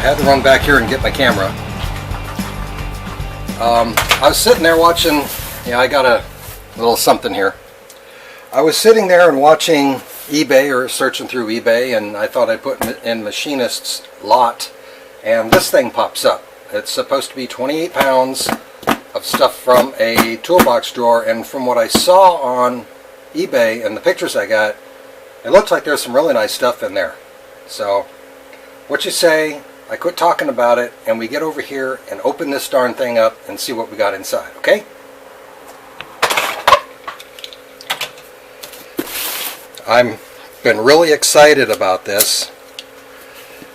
had to run back here and get my camera. I was sitting there watching, yeah, I got a little something here. I was sitting there and watching eBay, or searching through eBay, and I thought I'd put in Machinist's lot, and this thing pops up. It's supposed to be 28 pounds of stuff from a toolbox drawer, and from what I saw on eBay and the pictures I got, it looks like there's some really nice stuff in there. So, what you say, I quit talking about it, and we get over here and open this darn thing up and see what we got inside, okay? I've been really excited about this.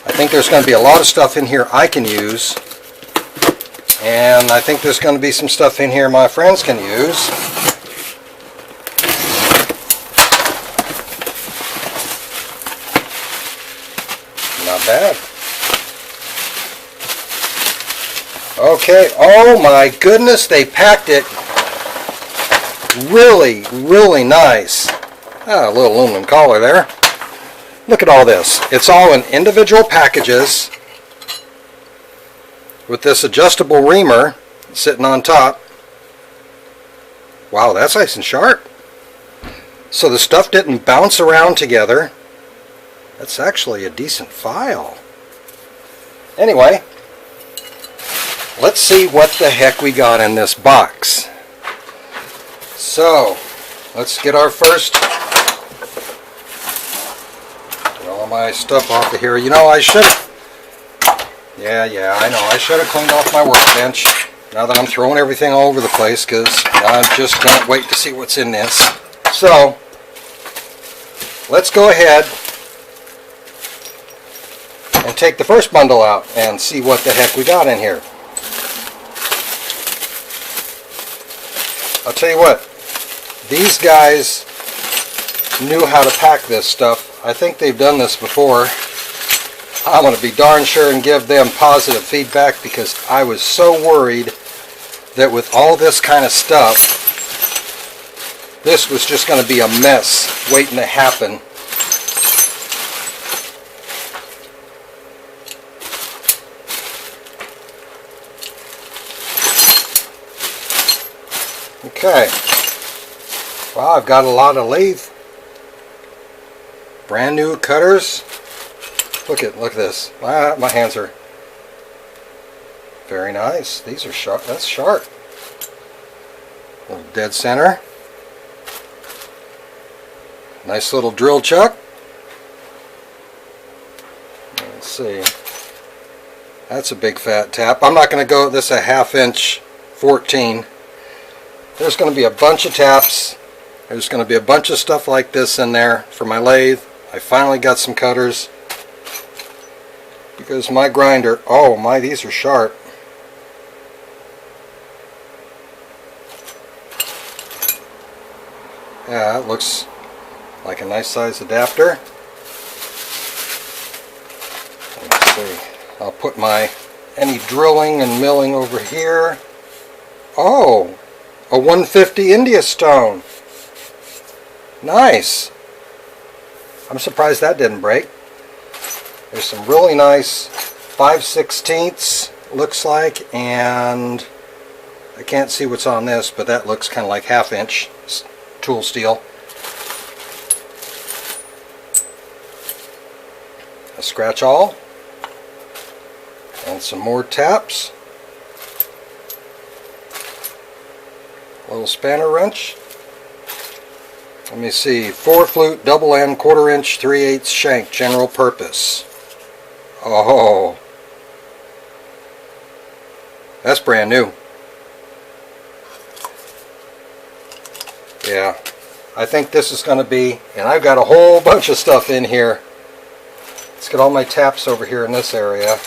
I think there's going to be a lot of stuff in here I can use, and I think there's going to be some stuff in here my friends can use. Not bad. Okay, oh my goodness, they packed it really, really nice. Ah, a little aluminum collar there. Look at all this. It's all in individual packages with this adjustable reamer sitting on top. Wow, that's nice and sharp. So the stuff didn't bounce around together. That's actually a decent file. Anyway, let's see what the heck we got in this box. So, let's get our first, get all my stuff off of here. You know, I should, yeah, I know, I should have cleaned off my workbench now that I'm throwing everything all over the place, because I just can't wait to see what's in this. So, let's go ahead and take the first bundle out and see what the heck we got in here. I'll tell you what, these guys knew how to pack this stuff. I think they've done this before. I'm going to be darn sure and give them positive feedback, because I was so worried that with all this kind of stuff, this was just going to be a mess waiting to happen. Okay, wow, I've got a lot of lathe, brand new cutters. Look at this. My hands are very nice. These are sharp. That's sharp. Little dead center. Nice little drill chuck. Let's see. That's a big fat tap. I'm not going to go this a 1/2 inch 14. There's going to be a bunch of taps. There's going to be a bunch of stuff like this in there for my lathe. I finally got some cutters, because my grinder, oh my, these are sharp. Yeah, it looks like a nice size adapter. Let's see. I'll put my any drilling and milling over here. Oh, a 150 India stone. Nice. I'm surprised that didn't break. There's some really nice 5/16 looks like, and I can't see what's on this, but that looks kind of like 1/2 inch tool steel. A scratch awl and some more taps. A little spanner wrench. Let me see, 4 flute double end 1/4 inch 3/8 shank, general purpose. Oh, that's brand new. Yeah, I think this is going to be, and I've got a whole bunch of stuff in here. Let's get all my taps over here in this area.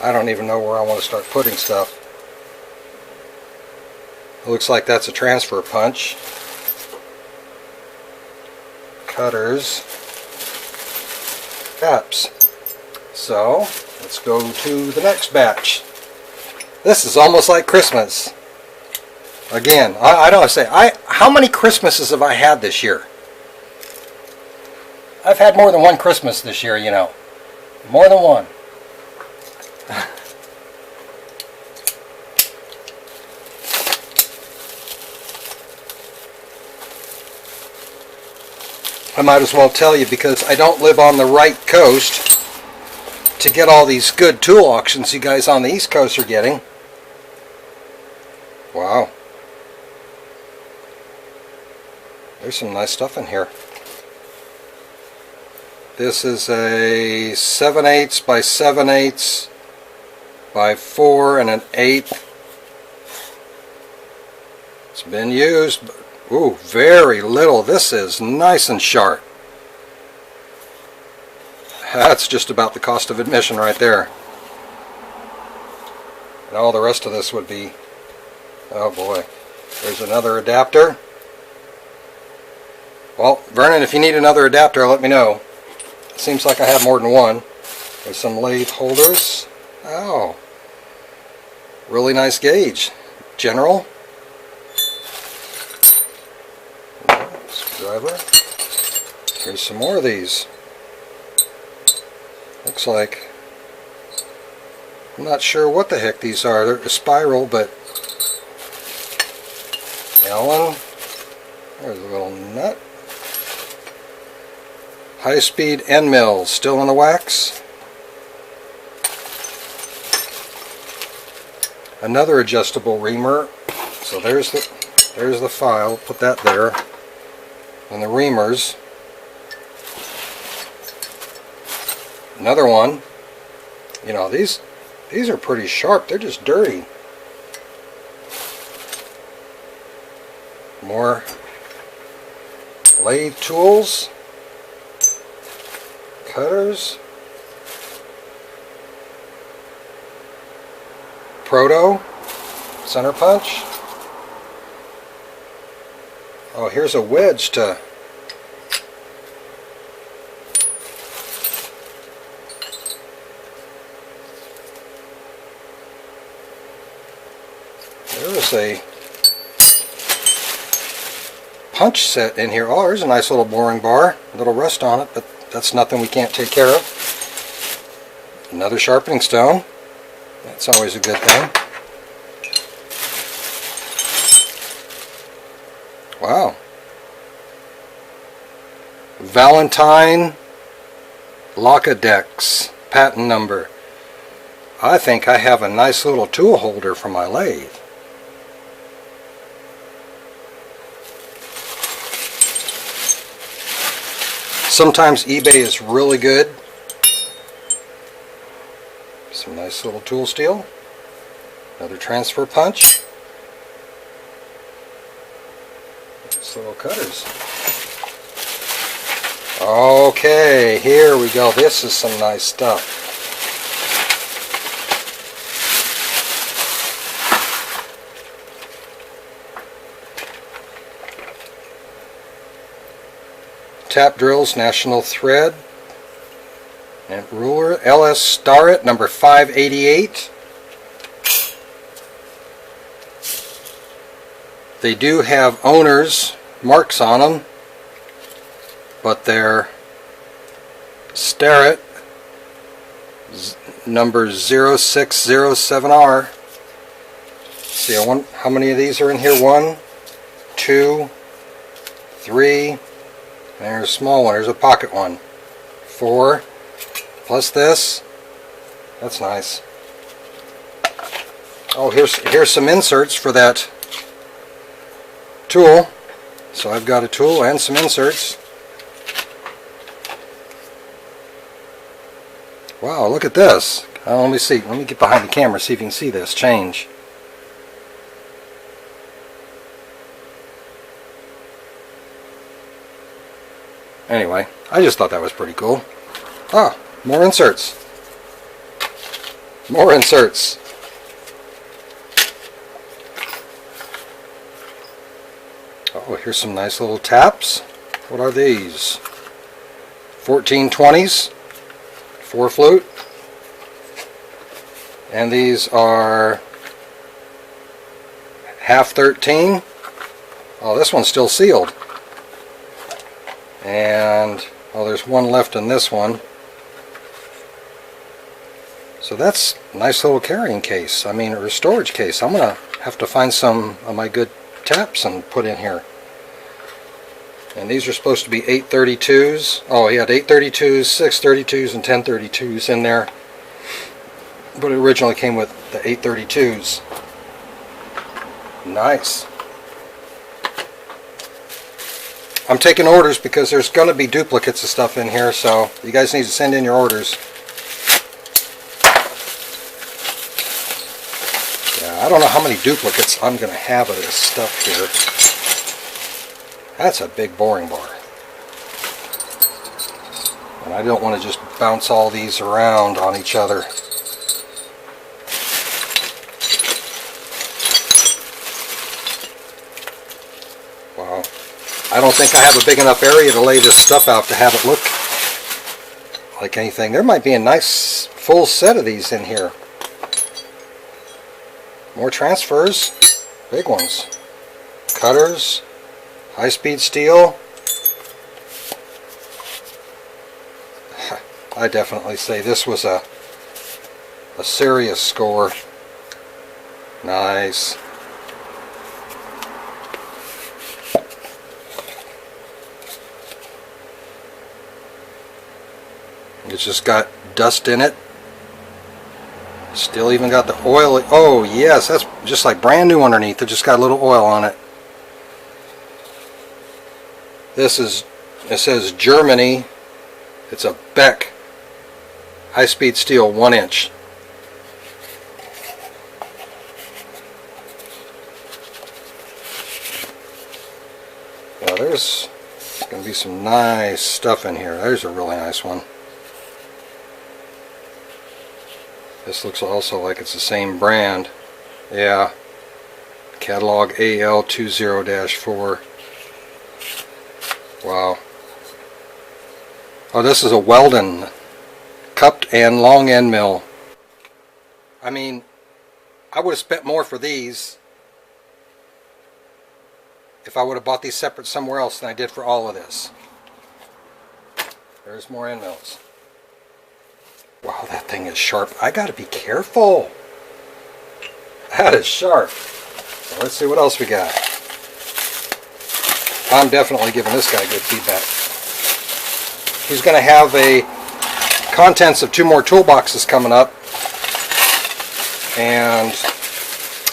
I don't even know where I want to start putting stuff. It looks like that's a transfer punch. Cutters. Taps. So, let's go to the next batch. This is almost like Christmas. Again, I don't say, how many Christmases have I had this year? I've had more than one Christmas this year, you know. More than one. I might as well tell you, because I don't live on the right coast to get all these good tool auctions you guys on the East Coast are getting. Wow. There's some nice stuff in here. This is a 7/8 by 7/8 by 4 and an 8. It's been used. Ooh, very little. This is nice and sharp. That's just about the cost of admission right there. And all the rest of this would be, oh boy. There's another adapter. Well, Vernon, if you need another adapter, let me know. It seems like I have more than one. There's some lathe holders. Oh, really nice gauge. General. Screwdriver. Here's some more of these. Looks like, I'm not sure what the heck these are. They're a spiral, but Allen. There's a little nut. High-speed end mills, still in the wax. Another adjustable reamer. So there's the file. Put that there. And the reamers. Another one. You know, these are pretty sharp. They're just dirty. More lathe tools. Cutters. Proto. Center punch. Oh, here's a wedge to there's a punch set in here. Oh, there's a nice little boring bar. A little rust on it, but that's nothing we can't take care of. Another sharpening stone. That's always a good thing. Wow. Valentine Lockadex patent number. I think I have a nice little tool holder for my lathe. Sometimes eBay is really good. Some nice little tool steel. Another transfer punch. Nice little cutters. Okay, here we go. This is some nice stuff. Tap drills, national thread, and ruler, LS Starrett number 588. They do have owners' marks on them, but they're Starrett number 0607R. See, I want, how many of these are in here? 1, 2, 3. There's a small one. There's a pocket one. 4 plus this. That's nice. Oh, here's some inserts for that tool. So I've got a tool and some inserts. Wow, look at this. Let me see. Let me get behind the camera, see if you can see this change. Anyway, I just thought that was pretty cool. Ah, more inserts. More inserts. Oh, here's some nice little taps. What are these? 1420s. 4 flute. And these are half 13. Oh, this one's still sealed. And oh, there's one left in this one. So that's a nice little carrying case, or storage case. I'm gonna have to find some of my good taps and put in here. And these are supposed to be 832s. Oh, he had 832s, 632s, and 1032s in there. But it originally came with the 832s. Nice. I'm taking orders because there's going to be duplicates of stuff in here, so you guys need to send in your orders. I don't know how many duplicates I'm going to have of this stuff here. That's a big boring bar. And I don't want to just bounce all these around on each other. Wow. I don't think I have a big enough area to lay this stuff out to have it look like anything. There might be a nice full set of these in here. More transfers, big ones. Cutters, high-speed steel. I definitely say this was a serious score. Nice. It's just got dust in it. Still even got the oil. Oh yes, that's just like brand new underneath. It just got a little oil on it. It says Germany. It's a Beck high-speed steel 1 inch. Now there's going to be some nice stuff in here. There's a really nice one. This looks also like it's the same brand. Yeah. Catalog AL20-4. Wow. Oh, this is a Weldon cupped and long end mill. I mean, I would have spent more for these if I would have bought these separate somewhere else than I did for all of this. There's more end mills. Wow, that thing is sharp. I gotta be careful. That is sharp. So let's see what else we got. I'm definitely giving this guy good feedback. He's going to have a contents of 2 more toolboxes coming up. And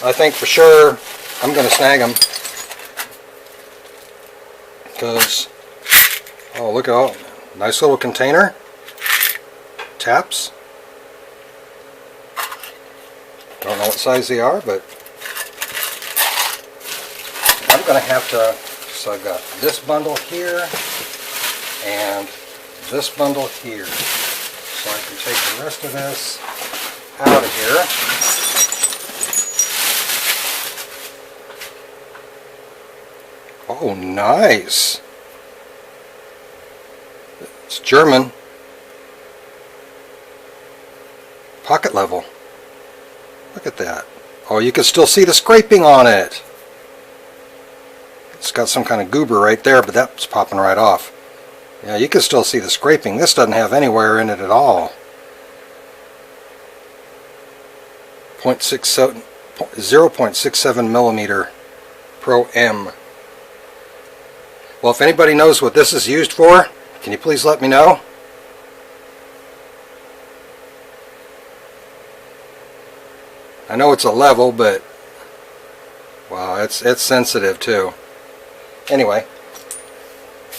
I think for sure I'm going to snag them. Because, oh, look at all, nice little container. Taps. Don't know what size they are, but I'm going to have to, so I've got this bundle here and this bundle here. So I can take the rest of this out of here. Oh, nice. It's German. Pocket level. Look at that. Oh, you can still see the scraping on it. It's got some kind of goober right there, but that's popping right off. Yeah, you can still see the scraping. This doesn't have any wear in it at all. 0.67 millimeter Pro M. Well, if anybody knows what this is used for, can you please let me know? I know it's a level, but wow, it's sensitive too. Anyway,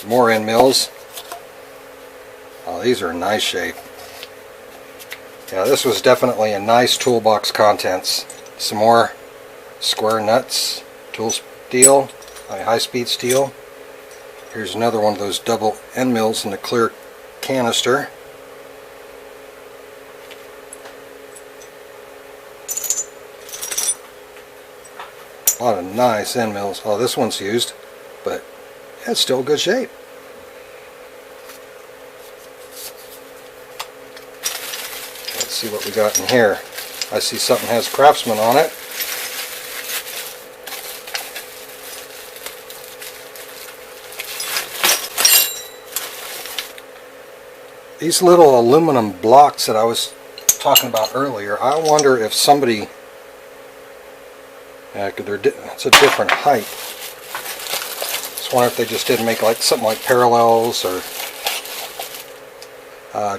more end mills. Oh, these are in nice shape. Yeah, this was definitely a nice toolbox contents. Some more square nuts, tool steel, high-speed steel. Here's another one of those double end mills in the clear canister. A lot of nice end mills. Oh, this one's used, but it's still good shape. Let's see what we got in here. I see something has Craftsman on it. These little aluminum blocks that I was talking about earlier, I wonder if somebody, it's a different height. Just wonder if they just didn't make like something like parallels or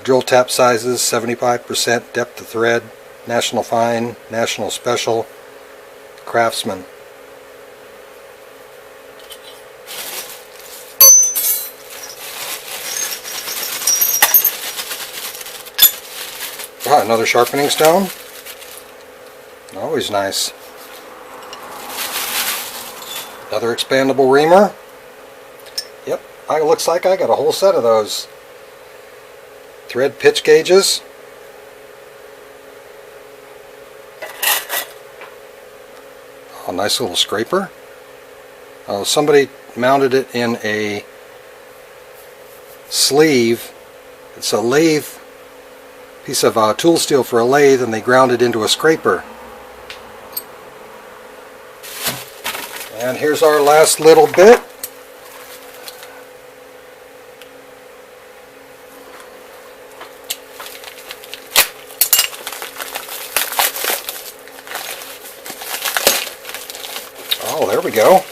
drill tap sizes, 75% depth of thread, National Fine, National Special, Craftsman. Ah, another sharpening stone. Always nice. Another expandable reamer. Yep, it looks like I got a whole set of those. Thread pitch gauges. A nice little scraper. Somebody mounted it in a sleeve. It's a lathe piece of tool steel for a lathe, and they ground it into a scraper. And here's our last little bit. Oh, there we go.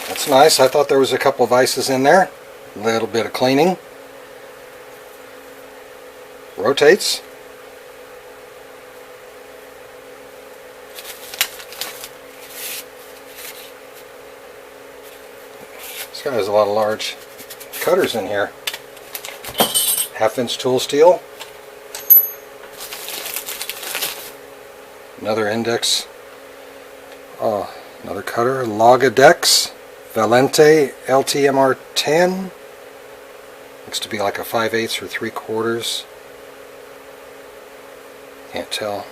That's nice. I thought there was a couple of vices in there. A little bit of cleaning. Rotates. This guy has a lot of large cutters in here. 1/2-inch tool steel. Another index. Another cutter. Logadex Valente LTMR10. Looks to be like a 5/8 or 3/4. Can't tell.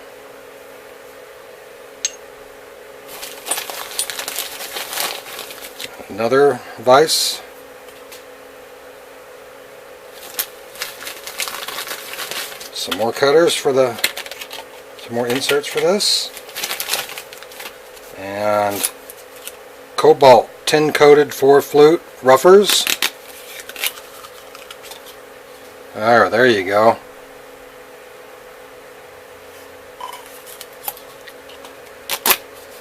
Another vise. Some more cutters for some more inserts for this. And cobalt tin coated 4-flute ruffers. There you go.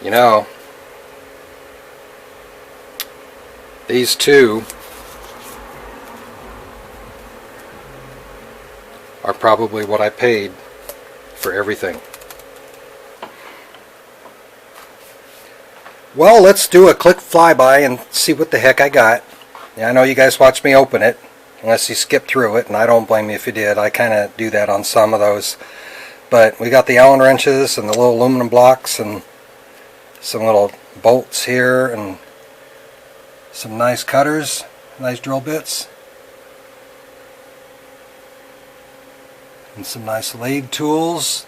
You know, these two are probably what I paid for everything. Well, let's do a quick flyby and see what the heck I got. Yeah, I know you guys watched me open it, unless you skipped through it, and I don't blame you if you did. I kind of do that on some of those. But we got the Allen wrenches and the little aluminum blocks and some little bolts here and some nice cutters, nice drill bits, and some nice lathe tools.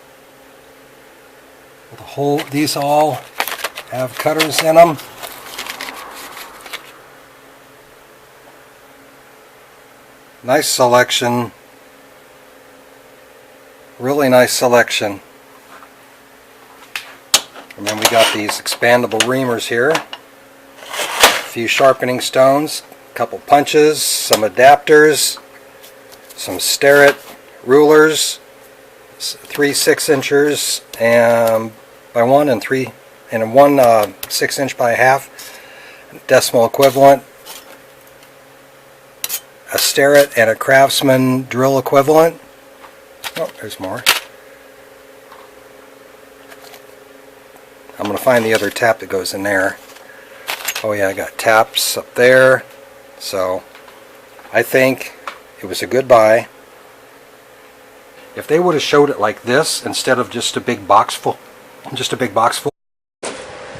These all have cutters in them. Nice selection, really nice selection. And then we got these expandable reamers here, a few sharpening stones, a couple punches, some adapters, some Starrett rulers, 3 6-inchers and by 1 and 3 and 1 6-inch by 1/2 decimal equivalent, a Starrett and a Craftsman drill equivalent. Oh, there's more. I'm going to find the other tap that goes in there. Oh yeah, I got taps up there. So I think it was a good buy. If they would have showed it like this instead of just a big box full,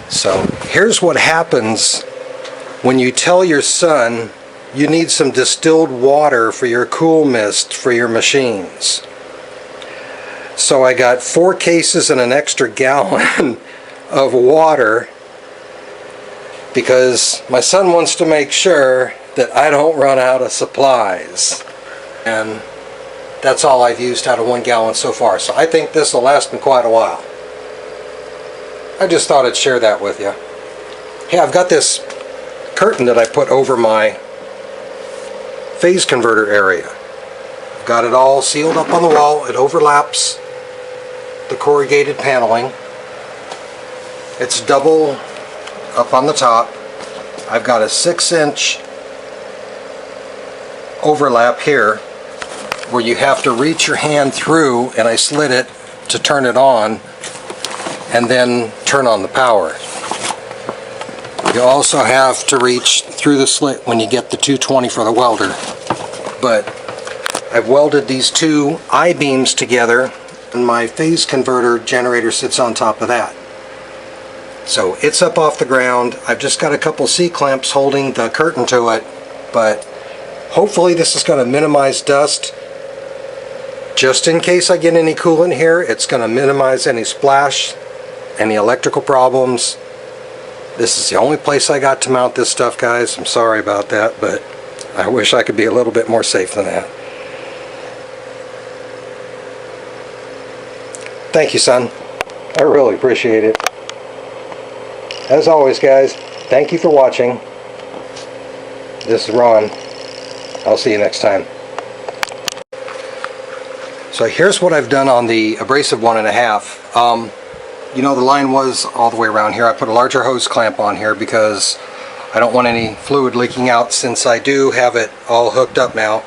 So here's what happens when you tell your son you need some distilled water for your cool mist for your machines. So I got 4 cases and an extra gallon of water because my son wants to make sure that I don't run out of supplies. And that's all I've used out of 1 gallon so far. So I think this will last me quite a while. I just thought I'd share that with you. Hey, I've got this curtain that I put over my phase converter area. Got it all sealed up on the wall. It overlaps the corrugated paneling. It's double up on the top. I've got a 6-inch overlap here where you have to reach your hand through, and I slid it to turn it on and then turn on the power. You also have to reach through the slit when you get the 220 for the welder. But I've welded these two I-beams together, and my phase converter generator sits on top of that. So it's up off the ground. I've just got a couple C-clamps holding the curtain to it, but hopefully this is going to minimize dust. Just in case I get any coolant here, it's going to minimize any splash, any electrical problems. This is the only place I got to mount this stuff, guys. I'm sorry about that, but I wish I could be a little bit more safe than that. Thank you, son. I really appreciate it. As always, guys, thank you for watching. This is Ron. I'll see you next time. So here's what I've done on the abrasive 1.5. You know, the line was all the way around here. I put a larger hose clamp on here because I don't want any fluid leaking out, since I do have it all hooked up now.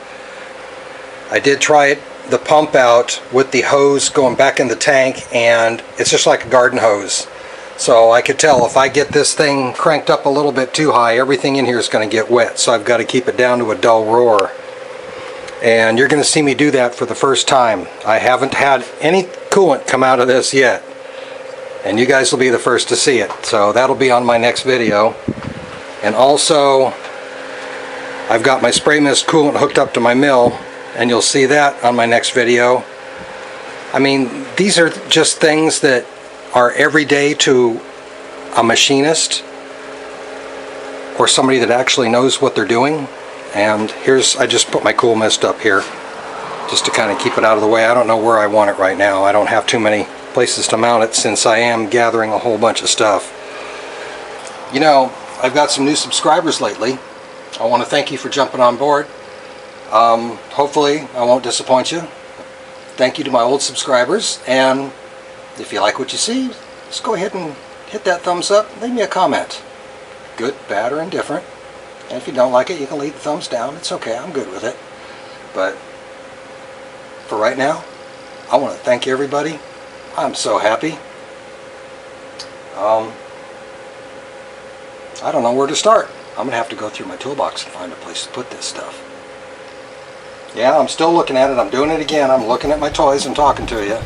I did try the pump out with the hose going back in the tank, and it's just like a garden hose. So I could tell if I get this thing cranked up a little bit too high, everything in here is going to get wet. So I've got to keep it down to a dull roar. And you're going to see me do that for the first time. I haven't had any coolant come out of this yet. And you guys will be the first to see it. So that'll be on my next video. And also, I've got my spray mist coolant hooked up to my mill, and you'll see that on my next video. I mean, these are just things that are everyday to a machinist or somebody that actually knows what they're doing. And I just put my cool mist up here just to kind of keep it out of the way. I don't know where I want it right now. I don't have too many places to mount it, since I am gathering a whole bunch of stuff. You know, I've got some new subscribers lately. I want to thank you for jumping on board. Hopefully I won't disappoint you. Thank you to my old subscribers, and if you like what you see, just go ahead and hit that thumbs up. Leave me a comment. Good, bad, or indifferent. And if you don't like it, you can leave the thumbs down. It's okay, I'm good with it. But for right now, I want to thank everybody. I'm so happy. I don't know where to start. I'm going to have to go through my toolbox and find a place to put this stuff. Yeah, I'm still looking at it. I'm doing it again. I'm looking at my toys and talking to you.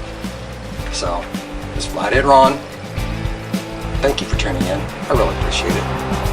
So, this is Flathead Ron. Thank you for tuning in. I really appreciate it.